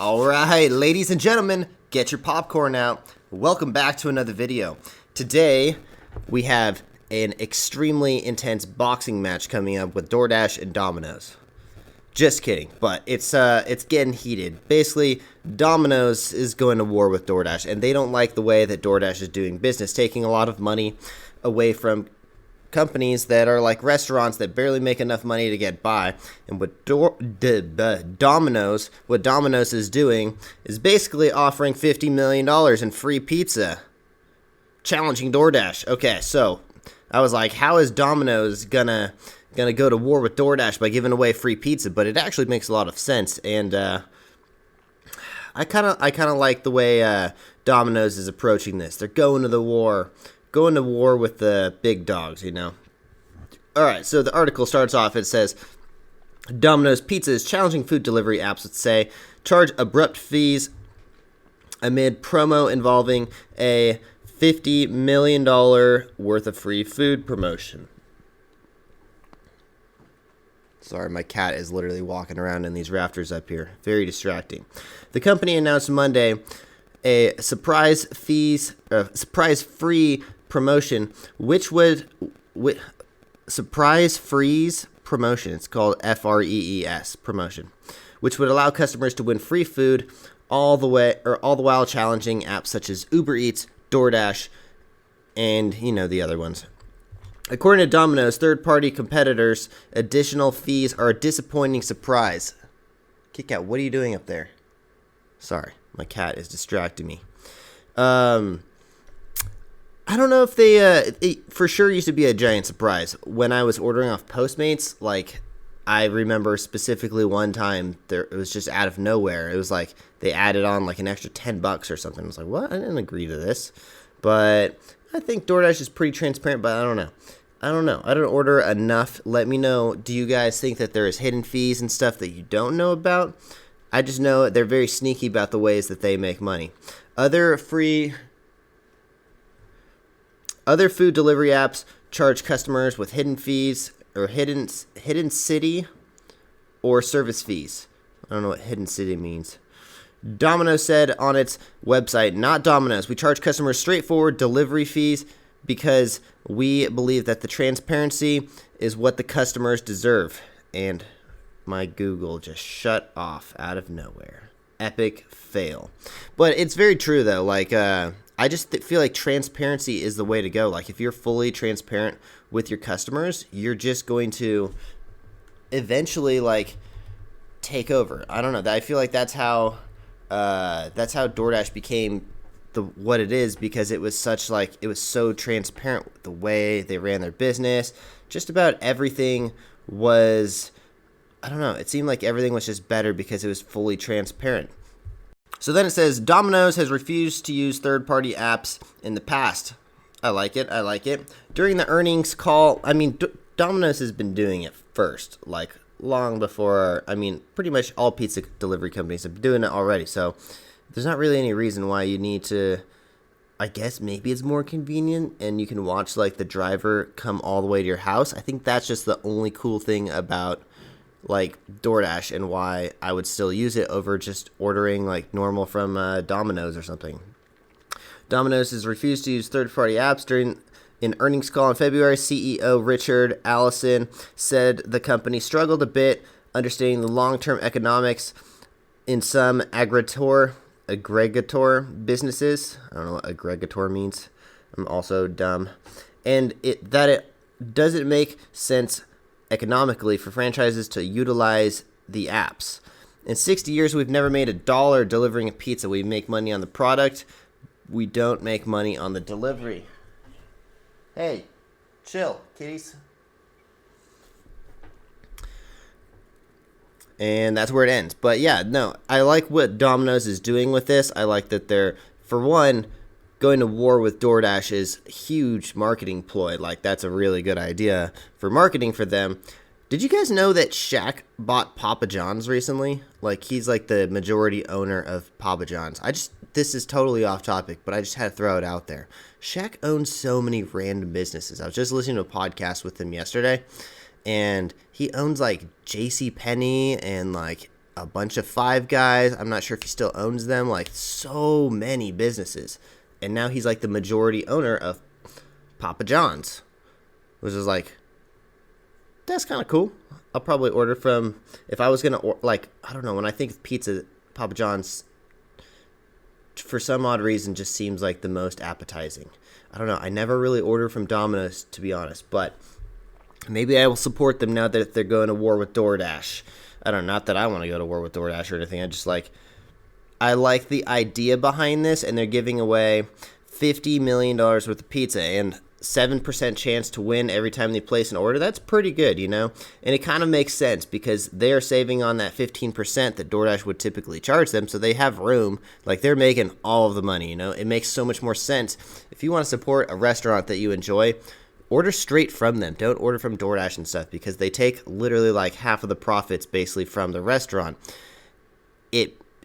All right, ladies and gentlemen, get your popcorn out. Welcome back to another video. Today, we have an extremely intense boxing match coming up with Doordash and Dominos. Just kidding, but it's getting heated. Basically, Dominos is going to war with Doordash, and they don't like the way that Doordash is doing business, taking a lot of money away from companies that are like restaurants that barely make enough money to get by. And what Dominos is doing is basically offering $50 million in free pizza, challenging Doordash. Okay, so I was like, how is Dominos gonna go to war with Doordash by giving away free pizza? But it actually makes a lot of sense, and I kind of like the way Dominos is approaching this. They're going to war with the big dogs, you know. All right, so the article starts off. It says, Domino's Pizza is challenging food delivery apps that say charge abrupt fees amid promo involving a $50 million worth of free food promotion. Sorry, my cat is literally walking around in these rafters up here. Very distracting. The company announced Monday a surprise free promotion, which would surprise freeze promotion. It's called FREES promotion, which would allow customers to win free food all the while challenging apps such as Ubereats, Doordash, and the other ones. According to Domino's, third-party competitors, additional fees are a disappointing surprise. Kick out, what are you doing up there? Sorry, my cat is distracting me. I don't know if it for sure used to be a giant surprise. When I was ordering off Postmates, like, I remember specifically one time it was just out of nowhere. It was like they added on like an extra $10 or something. I was like, what? I didn't agree to this. But I think DoorDash is pretty transparent, but I don't know. I don't order enough. Let me know. Do you guys think that there is hidden fees and stuff that you don't know about? I just know they're very sneaky about the ways that they make money. Other food delivery apps charge customers with hidden fees or hidden city or service fees. I don't know what hidden city means. Domino's said on its website, not Domino's. We charge customers straightforward delivery fees because we believe that the transparency is what the customers deserve. And my Google just shut off out of nowhere. Epic fail. But it's very true, though. Like, I just feel like transparency is the way to go. Like, if you're fully transparent with your customers, you're just going to eventually, like, take over. I don't know. I feel like that's how DoorDash became what it is, because it was so transparent with the way they ran their business. Just about everything was, I don't know, it seemed like everything was just better because it was fully transparent. So then it says, Domino's has refused to use third-party apps in the past. I like it. During the earnings call, Domino's has been doing it first, like long before, pretty much all pizza delivery companies have been doing it already. So there's not really any reason why you need to. I guess maybe it's more convenient and you can watch like the driver come all the way to your house. I think that's just the only cool thing about like DoorDash and why I would still use it over just ordering like normal from Domino's or something. Domino's has refused to use third-party apps. During an earnings call in February, CEO Richard Allison said the company struggled a bit understanding the long-term economics in some aggregator businesses. I don't know what aggregator means. I'm also dumb. And it doesn't make sense economically for franchises to utilize the apps. In 60 years, we've never made $1 delivering a pizza. We make money on the product. We don't make money on the delivery. Hey, chill, kitties. And that's where it ends. But yeah, no, I like what Domino's is doing with this. I like that they're, for one, going to war with DoorDash is a huge marketing ploy. Like, that's a really good idea for marketing for them. Did you guys know that Shaq bought Papa John's recently? Like, he's like the majority owner of Papa John's. This is totally off topic, but I just had to throw it out there. Shaq owns so many random businesses. I was just listening to a podcast with him yesterday, and he owns like JCPenney and like a bunch of Five Guys. I'm not sure if he still owns them. Like, so many businesses. And now he's like the majority owner of Papa John's, which is like, that's kind of cool. I'll probably order from, if I was going to, like, I don't know, when I think of pizza, Papa John's, for some odd reason, just seems like the most appetizing. I don't know. I never really order from Domino's, to be honest, but maybe I will support them now that they're going to war with Doordash. I don't know, not that I want to go to war with Doordash or anything. I like the idea behind this, and they're giving away $50 million worth of pizza and 7% chance to win every time they place an order. That's pretty good, you know? And it kind of makes sense because they're saving on that 15% that DoorDash would typically charge them, so they have room. Like, they're making all of the money, you know? It makes so much more sense. If you want to support a restaurant that you enjoy, order straight from them. Don't order from DoorDash and stuff because they take literally like half of the profits basically from the restaurant.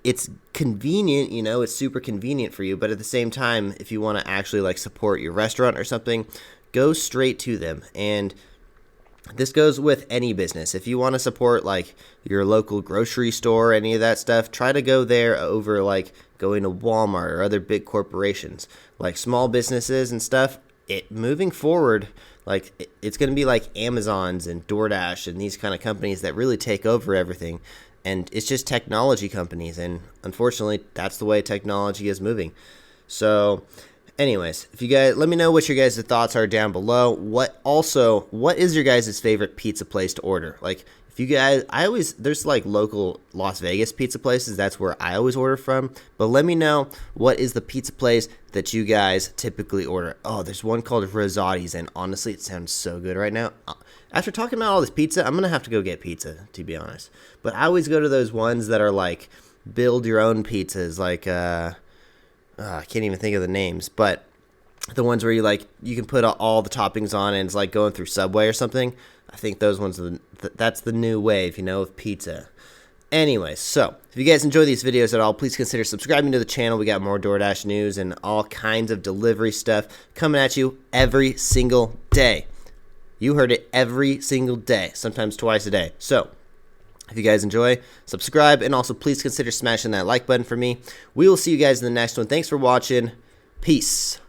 It's convenient, you know, it's super convenient for you, but at the same time, if you want to actually like support your restaurant or something, go straight to them. And this goes with any business. If you want to support like your local grocery store, any of that stuff, try to go there over like going to Walmart or other big corporations. Like small businesses and stuff, moving forward, like it's going to be like Amazon's and DoorDash and these kind of companies that really take over everything. And it's just technology companies, and unfortunately, that's the way technology is moving. So, anyways, if you guys, let me know what your guys' thoughts are down below. What is your guys' favorite pizza place to order? Like, if you guys, there's like local Las Vegas pizza places. That's where I always order from. But let me know, what is the pizza place that you guys typically order? Oh, there's one called Rosati's, and honestly, it sounds so good right now. After talking about all this pizza, I'm going to have to go get pizza, to be honest. But I always go to those ones that are like build your own pizzas. Like, I can't even think of the names. But the ones where you can put all the toppings on and it's like going through Subway or something. I think those ones, that's the new wave, you know, of pizza. Anyways, so if you guys enjoy these videos at all, please consider subscribing to the channel. We got more DoorDash news and all kinds of delivery stuff coming at you every single day. You heard it, every single day, sometimes twice a day. So, if you guys enjoy, subscribe, and also please consider smashing that like button for me. We will see you guys in the next one. Thanks for watching. Peace.